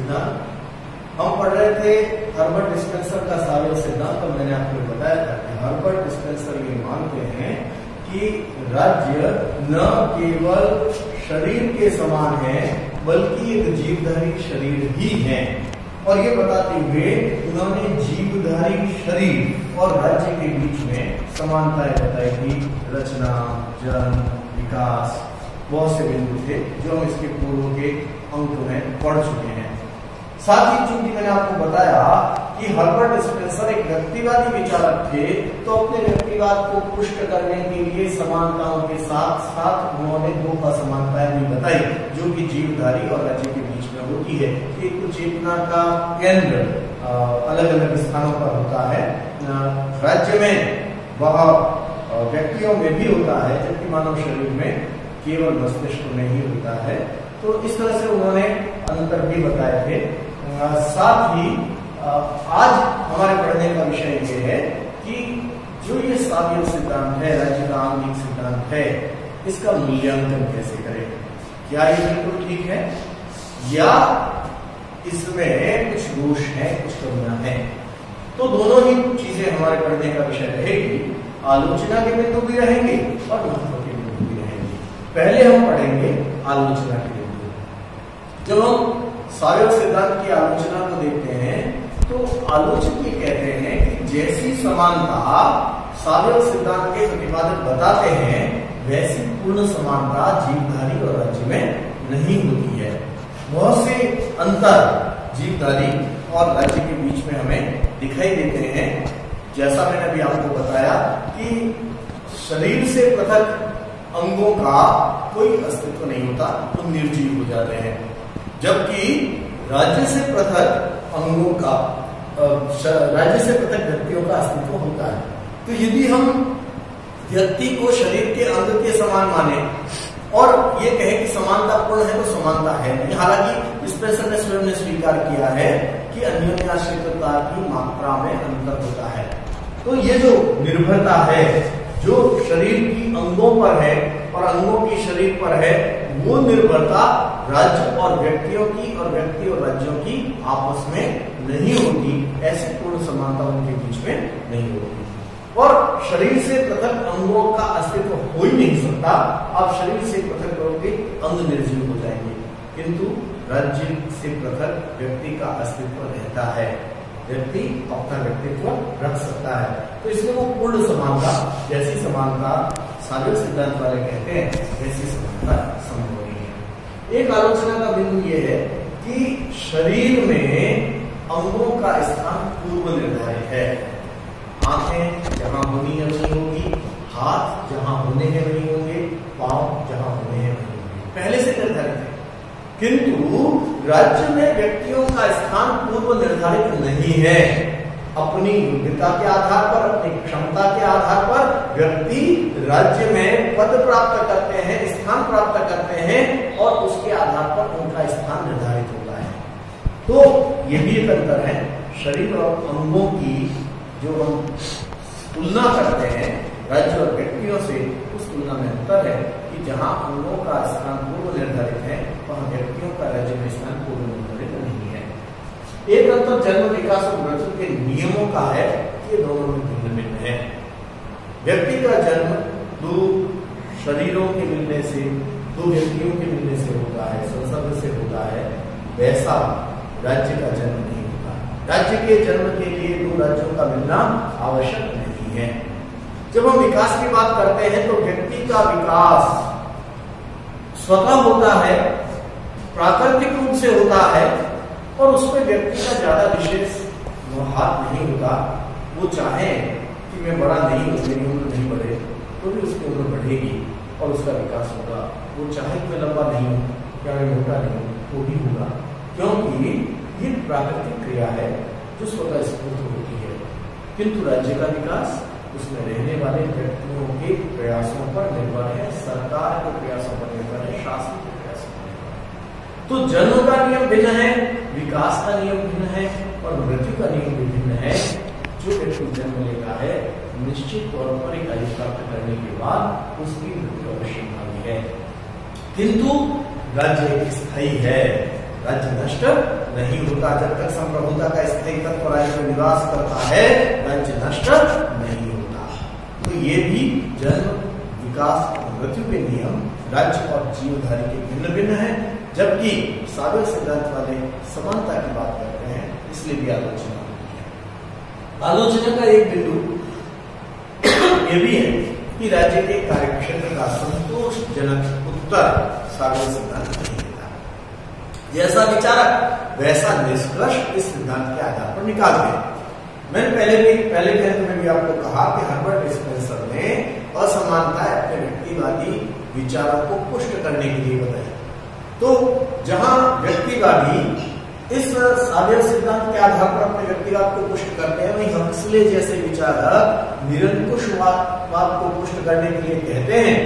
सिद्धांत। हम पढ़ रहे थे हर्बर्ट स्पेंसर का सावेल सिद्धांत। तो मैंने आपको बताया था कि हर्बर्ट स्पेंसर ये मानते हैं कि राज्य न केवल शरीर के समान है बल्कि एक जीवधारी शरीर भी है। और ये बताते हुए उन्होंने जीवधारी शरीर और राज्य के बीच में समानताएं बताई थी। रचना, जन्म, विकास, बहुत से बिंदु थे जो हम इसके पूर्व के अंक में पढ़ चुके हैं। साथ ही चूंकि मैंने आपको बताया कि हर्बर्ट स्पेंसर एक व्यक्तिवादी विचारक थे, तो अपने व्यक्तिवाद को पुष्ट करने के लिए समानताओं के साथ साथ उन्होंने दो असमानताएं भी बताई जो कि जीवधारी और राज्य के बीच में होती है। एक तो चेतना का केंद्र अलग अलग स्थानों पर होता है, राज्य में वह व्यक्तियों में भी होता है जबकि मानव शरीर में केवल मस्तिष्क में ही होता है। तो इस तरह से उन्होंने अंतर भी बताए थे। साथ ही आज हमारे पढ़ने का विषय ये है कि जो ये सावेल सिद्धांत है, राज्य का आंगिक सिद्धांत है, इसका मूल्यांकन कैसे करें। क्या ये बिल्कुल ठीक है या इसमें कुछ दोष है, कुछ कमियां हैं। तो दोनों ही चीजें हमारे पढ़ने का विषय रहेगी। आलोचना के बिंदु भी रहेंगे और महत्व के बिंदु भी रहेंगे। पहले हम पढ़ेंगे आलोचना के बिंदु। जब हम सावेल सिद्धांत की आलोचना को देखते हैं तो आलोचक ये कहते हैं कि जैसी समानता सावेल सिद्धांत के प्रतिपादक बताते हैं वैसी पूर्ण समानता जीवधारी और राज्य में नहीं होती है। बहुत से अंतर जीवधारी और राज्य के बीच में हमें दिखाई देते हैं। जैसा मैंने अभी आपको बताया कि शरीर से पृथक अंगों का कोई अस्तित्व नहीं होता, वो निर्जीव हो जाते हैं, जबकि राज्य से पृथक अंगों का राज्य से पृथक व्यक्तियों का अस्तित्व होता है। तो यदि हम व्यक्ति को शरीर के अंग के समान माने और ये कहे कि समानता पूर्ण है तो समानता है नहीं। हालांकि स्पेंसर ने स्वयं ने स्वीकार किया है कि अन्योन्याश्रितता की मात्रा में अंतर होता है। तो ये जो निर्भरता है जो शरीर की अंगों पर है और अंगों की शरीर पर है, वो निर्भरता राज्य और व्यक्तियों की और व्यक्ति और राज्यों की आपस में नहीं होती। ऐसी पूर्ण समानता उनके बीच में नहीं होती और शरीर से पृथक अंगों का अस्तित्व हो ही नहीं सकता। आप शरीर से पृथक करोगे, अंग निर्जीव हो जाएंगे, किंतु राज्य से पृथक व्यक्ति का अस्तित्व रहता है। व्यक्ति अपना व्यक्तित्व रख सकता है। तो इसमें वो पूर्ण समानता, जैसी समानता सावेल सिद्धांत वाले कहते हैं वैसी समानता संभव नहीं है। एक आलोचना का बिंदु ये है कि शरीर में अंगों का स्थान पूर्व निर्धारित है। आंखें जहां होनी है वहीं होगी, हाथ जहां होने हैं वहीं होंगे, पांव जहां होने हैं वहीं होंगे, पहले से निर्धारित है। किंतु राज्य में व्यक्तियों का स्थान पूर्व निर्धारित नहीं है। अपनी योग्यता के आधार पर, अपनी क्षमता के आधार पर व्यक्ति राज्य में पद प्राप्त करते हैं, स्थान प्राप्त करते हैं और उसके आधार पर उनका स्थान निर्धारित होता है। तो ये भी एक अंतर है। शरीर और अंगों की जो हम तुलना करते हैं राज्य और व्यक्तियों से, उस तुलना में अंतर है कि जहां अंगों का स्थान पूर्व निर्धारित है वहां व्यक्तियों का राज्य में स्थान पूर्व निर्धारित नहीं है। एक अंतर जन्म, विकास और मृत्यु के नियमों का है कि दोनों में भिन्न भिन्न है। व्यक्ति का जन्म दो शरीरों के मिलने से, दो व्यक्तियों के मिलने से होता है, संसर्ग से होता है, वैसा राज्य का जन्म नहीं होता। राज्य के जन्म के लिए दो राज्यों का मिलना आवश्यक नहीं है। जब हम विकास की बात करते हैं तो व्यक्ति का विकास स्वतः होता है, प्राकृतिक रूप से होता है और उसमें व्यक्ति का ज्यादा विशेष हाथ नहीं होता। वो चाहे कि मैं बड़ा नहीं हूं, मेरी उम्र नहीं बढ़े, तो भी उसकी उम्र बढ़ेगी और उसका विकास होगा। वो चाहे कि मैं लंबा नहीं हूं या मैं मोटा नहीं हूं, वो भी होगा, क्योंकि ये प्राकृतिक क्रिया है जो स्वतः स्फूर्त होती है। किंतु राज्य का विकास उसमें रहने वाले व्यक्तियों के प्रयासों पर निर्भर है, सरकार के प्रयासों पर निर्भर है, शासन के प्रयासों पर निर्भर है। तो जन्म का नियम भिन्न है, विकास का नियम भिन्न है और मृत्यु का नियम भी भिन्न है। जो व्यक्ति जन्म लेता है निश्चित तौर पर एक आयु प्राप्त करने के बाद उसकी मृत्यु अवश्य होती है। किंतु राज्य स्थायी है, राज्य नष्ट नहीं होता। जब तक संप्रभुता का स्थायी तत्व राज्य में निवास करता है, राज्य नष्ट नहीं होता। तो ये भी जन्म, विकास और मृत्यु के नियम राज्य और जीवधारी के भिन्न भिन्न है, जबकि सावेर सिद्धांत वाले समानता की बात करते हैं, इसलिए भी आलोचना होती है। आलोचना का एक बिंदु ये भी है कि राज्य के कार्यक्षेत्र का संतोषजनक उत्तर सावेर सिद्धांत नहीं देता। जैसा विचारक वैसा निष्कर्ष इस सिद्धांत के आधार पर निकालते हैं। मैंने पहले खंड में भी आपको कहा कि हर्बर्ट स्पेंसर ने असमानता अपने व्यक्तिवादी विचारों को पुष्ट करने के लिए बताई। तो जहां व्यक्तिवादी इस सावेर सिद्धांत के आधार पर अपने व्यक्तिवाद को पुष्ट करते हैं, वहीं हक्सले जैसे विचारक निरंकुशवाद को पुष्ट करने के लिए कहते हैं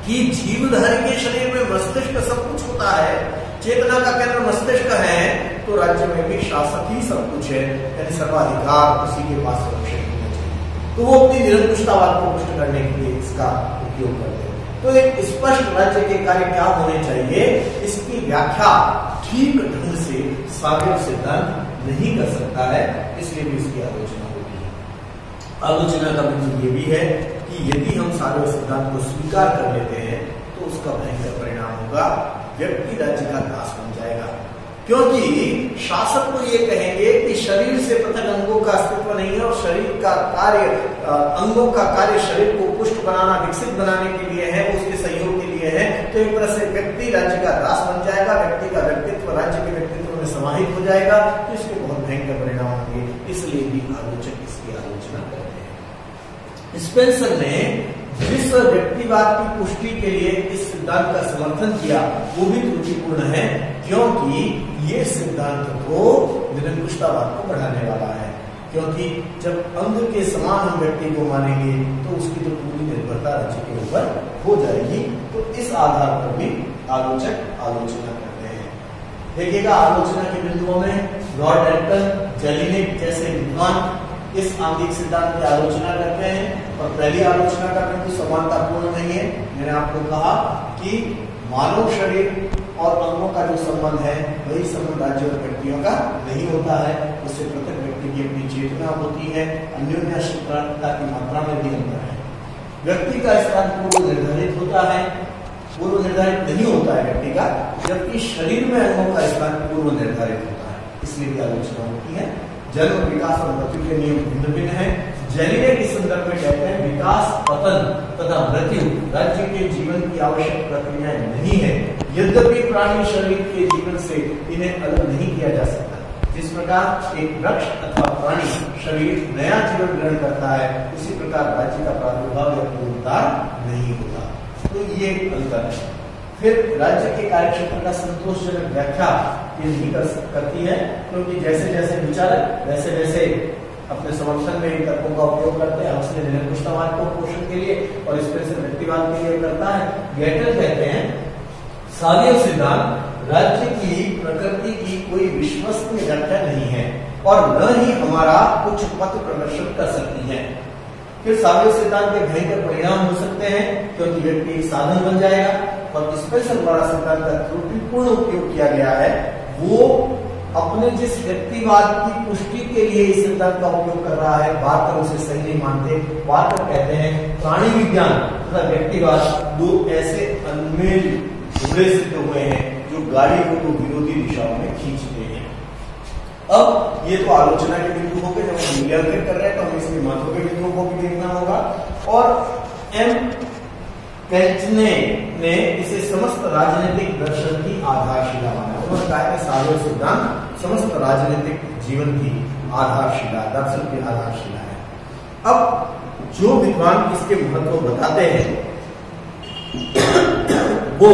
कि जीवधारी के शरीर में मस्तिष्क सब कुछ होता है, चेतना का केंद्र मस्तिष्क है, तो राज्य में भी शासक ही सब कुछ है, यानी सर्वाधिकार उसी के पास सुरक्षित होना चाहिए। तो वो अपनी निरंकुशतावाद को पुष्ट करने के लिए इसका उपयोग करते हैं। तो एक स्पष्ट राज्य के कार्य क्या होने चाहिए, इसकी व्याख्या ठीक ढंग से सावेर सिद्धांत नहीं कर सकता है, इसलिए भी इसकी आलोचना होती है। आलोचना का बिंदु ये भी है कि यदि हम सावेर सिद्धांत को स्वीकार कर लेते हैं तो उसका भयंकर परिणाम होगा, व्यक्ति राज्य का दास बन जाएगा। क्योंकि शासक को ये कहेंगे कि शरीर से पृथक अंगों का अस्तित्व नहीं है और शरीर का कार्य, अंगों का कार्य शरीर को पुष्ट बनाना, विकसित बनाने के लिए है, उसके सहयोग के लिए है। तो एक तरह से व्यक्ति राज्य का दास बन जाएगा, व्यक्ति का व्यक्तित्व राज्य के व्यक्तित्व में समाहित हो जाएगा, तो इसके बहुत भयंकर परिणाम होंगे। इसलिए भी आलोचक इसकी आलोचना करते हैं। स्पेंसर ने जिस व्यक्तिवाद की पुष्टि के लिए इस सिद्धांत का समर्थन किया वो भी त्रुटिपूर्ण है, क्योंकि ये सिद्धांत तो निरंकुशतावाद को बढ़ाने वाला है। क्योंकि जब अंग के समान हम व्यक्ति को मानेंगे तो उसकी तो पूरी निर्भरता राज्य के ऊपर हो जाएगी। तो इस आधार पर भी आलोचक आलोचना करते हैं। देखिएगा, आलोचना के बिंदुओं में लॉर्ड एल्टन, जेलिनेक जैसे विद्वान इस आंगिक सिद्धांत की आलोचना करते हैं। और पहली आलोचना का बिंदु समानतापूर्ण नहीं है। मैंने आपको कहा कि मानव शरीर और अंगों का जो संबंध है वही संबंध राज्य और व्यक्तियों का नहीं होता है। उससे प्रत्येक व्यक्ति की अपनी चेतना होती है, अन्योन्याश्रितता की मात्रा में भी अंतर है। व्यक्ति का स्थान पूर्व निर्धारित होता है, पूर्व निर्धारित नहीं होता है व्यक्ति का, जबकि शरीर में अंगों का स्थान पूर्व निर्धारित होता है। इसलिए भी आलोचना होती है। जन्म, विकास और मृत्यु के नियम भिन्न भिन्न है। जेलिनेक इस संदर्भ में कहते हैं विकास, पतन तथा मृत्यु राज्य के जीवन की आवश्यक प्रक्रियाएं नहीं है। यद्यपि प्राणी शरीर के जीवन से इन्हें अलग नहीं किया जा सकता। जिस प्रकार एक वृक्ष अथवा प्राणी शरीर नया जीवन ग्रहण करता है, उसी प्रकार राज्य का प्रादुर्भाव या पुनरुद्धार नहीं होता। तो ये अंतर है। फिर राज्य के कार्यक्षेत्र का संतोषजनक व्याख्या ये नहीं करती है, क्योंकि जैसे जैसे विचारक वैसे वैसे अपने समर्थन में इन तर्कों का उपयोग करते हैं। उसने निरंकुशतावाद को पोषण के लिए और स्पेंसर व्यक्तिवाद के लिए करता है। गेटल कहते हैं सावेर सिद्धांत राज्य की प्रकृति की कोई विश्वसनीय व्याख्या नहीं है और न ही हमारा कुछ पथ प्रदर्शन कर सकती है। फिर सावेर सिद्धांत के भयंकर परिणाम हो सकते हैं, क्योंकि व्यक्ति एक साधन बन जाएगा। और स्पेंसर द्वारा सिद्धांत का त्रुटिपूर्ण उपयोग किया गया है, वो अपने जिस व्यक्तिवाद की पुष्टि के लिए इस सिद्धांत का उपयोग कर रहा है, बारकर उसे सही नहीं मानते। बारकर कहते हैं प्राणी विज्ञान तथा व्यक्तिवाद दो ऐसे अनमेल जुड़े सिद्ध हुए हैं जो गाड़ी को तो विरोधी दिशाओं में खींचते हैं। अब ये तो आलोचना के बिंदु हो गए। जब हम मूल्यांकन कर रहे हैं तो हमें इसके महत्व के बिंदुओं को भी देखना होगा। और एम कैल्चने ने इसे समस्त राजनीतिक दर्शन की आधारशिला माना। उन्होंने कहा कि सावेर सिद्धांत समस्त राजनीतिक जीवन की आधारशिला, दर्शन की आधारशिला है। अब जो विद्वान इसके महत्व बताते हैं वो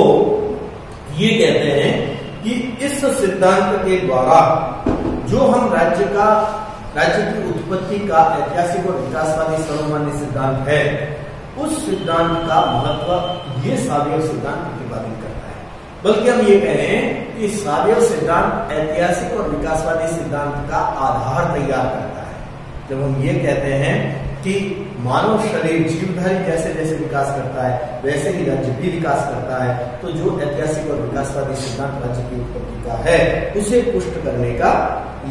ये कहते हैं कि इस सिद्धांत के द्वारा जो हम राज्य की उत्पत्ति का ऐतिहासिक और विकासवादी सर्वमान्य सिद्धांत है, उस सिद्धांत का महत्व ये सावेर सिद्धांत प्रतिपादित करता है। बल्कि हम ये कह रहे हैं कि सावेर सिद्धांत ऐतिहासिक और विकासवादी सिद्धांत का आधार तैयार करता है। जब हम ये कहते हैं कि मानव शरीर जीवधारी जैसे जैसे विकास करता है वैसे ही राज्य भी विकास करता है। तो जो ऐतिहासिक और विकासवादी सिद्धांत राज्य की उत्पत्ति का है उसे पुष्ट करने का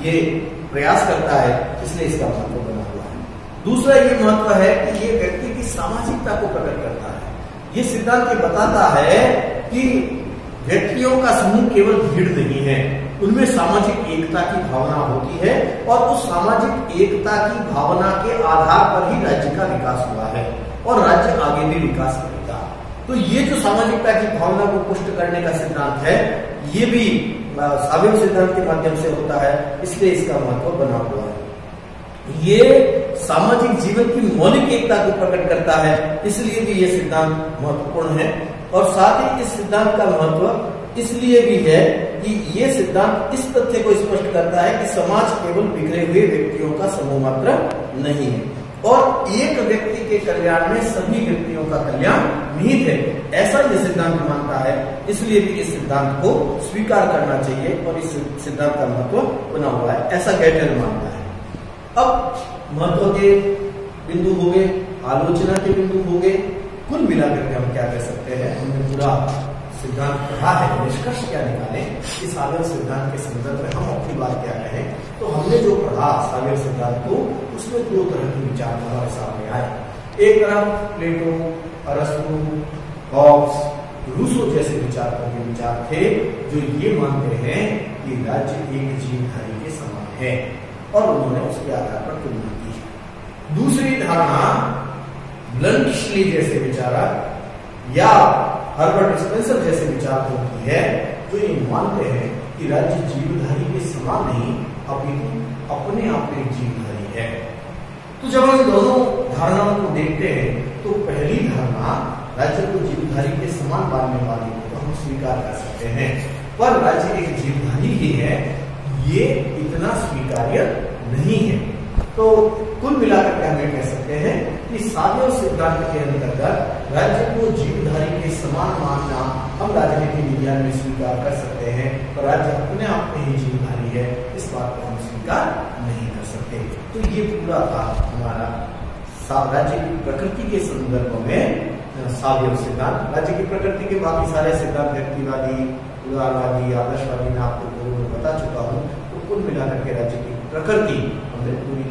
ये प्रयास करता है, इसलिए इसका महत्व बना हुआ है। दूसरा ये महत्व है कि ये व्यक्ति की सामाजिकता को प्रकट करता है। ये सिद्धांत ये बताता है कि व्यक्तियों का समूह केवल भीड़ नहीं है, उनमें सामाजिक एकता की भावना होती है और उस सामाजिक एकता की भावना के आधार पर ही राज्य का विकास हुआ है और राज्य आगे भी विकास करेगा। तो ये जो सामाजिकता की भावना को पुष्ट करने का सिद्धांत है ये भी सावेव सिद्धांत के माध्यम से होता है, इसलिए इसका महत्व बना हुआ है। ये सामाजिक जीवन की मौलिक एकता को प्रकट करता है, इसलिए भी ये सिद्धांत महत्वपूर्ण है। और साथ ही इस सिद्धांत का महत्व इसलिए भी है कि ये सिद्धांत इस तथ्य को स्पष्ट करता है कि समाज केवल बिखरे हुए व्यक्तियों का समूह मात्र नहीं है और एक व्यक्ति के कल्याण में सभी व्यक्तियों का कल्याण निहित है, ऐसा ये सिद्धांत मानता है। इसलिए भी इस सिद्धांत को स्वीकार करना चाहिए और इस सिद्धांत का महत्व बना हुआ है, ऐसा गैटल मानता है। अब महत्व के बिंदु हो गए, आलोचना के बिंदु हो गए, कुल मिलाकर के हम क्या कह सकते हैं, हमने पूरा सिद्धांत पढ़ा है, निष्कर्ष क्या निकाले इस सावेव सिद्धांत के संदर्भ में हम अपनी बात क्या कहें। तो हमने जो पढ़ा सावेव सिद्धांत को उसमें दो तरह के विचार हमारे सामने आए। एक तरफ प्लेटो, अरस्तु, हॉब्स, रूसो जैसे विचारकों के विचार थे जो ये मानते हैं कि राज्य एक जीवधारी के समान है और उन्होंने उसके आधार पर तुलना की है। दूसरी धारणा ब्लंटली जैसे विचारक या हर्बर्ट स्पेंसर जैसे विचारकों की है जो ये मानते हैं कि राज्य जीवधारी के समान नहीं अपितु अपने आप में जीवधारी है। तो जब हम दोनों धारणाओं को देखते हैं तो पहली धारणा राज्य को जीवधारी के समान मानने वाली को हम स्वीकार कर सकते हैं, पर राज्य एक जीवधारी ही है ये इतना स्वीकार्य नहीं है। तो कुल मिलाकर के हमें कह सकते हैं कि सावेव सिद्धांत के अंतर्गत राज्य को जीवधारी के समान मानना हम राजनीति विज्ञान में स्वीकार कर सकते हैं, पर राज्य अपने आप में ही जीवधारी है इस बात को हम स्वीकार नहीं कर सकते। तो ये पूरा था हमारा राज्य की प्रकृति के संदर्भ में सावेव सिद्धांत। राज्य की प्रकृति के बाकी सारे सिद्धांत व्यक्तिवादी, उदारवादी, आदर्शवादी मैं आपको पूर्व में बता चुका हूँ। तो कुल मिलाकर के राज्य की प्रकृति हमने पूरी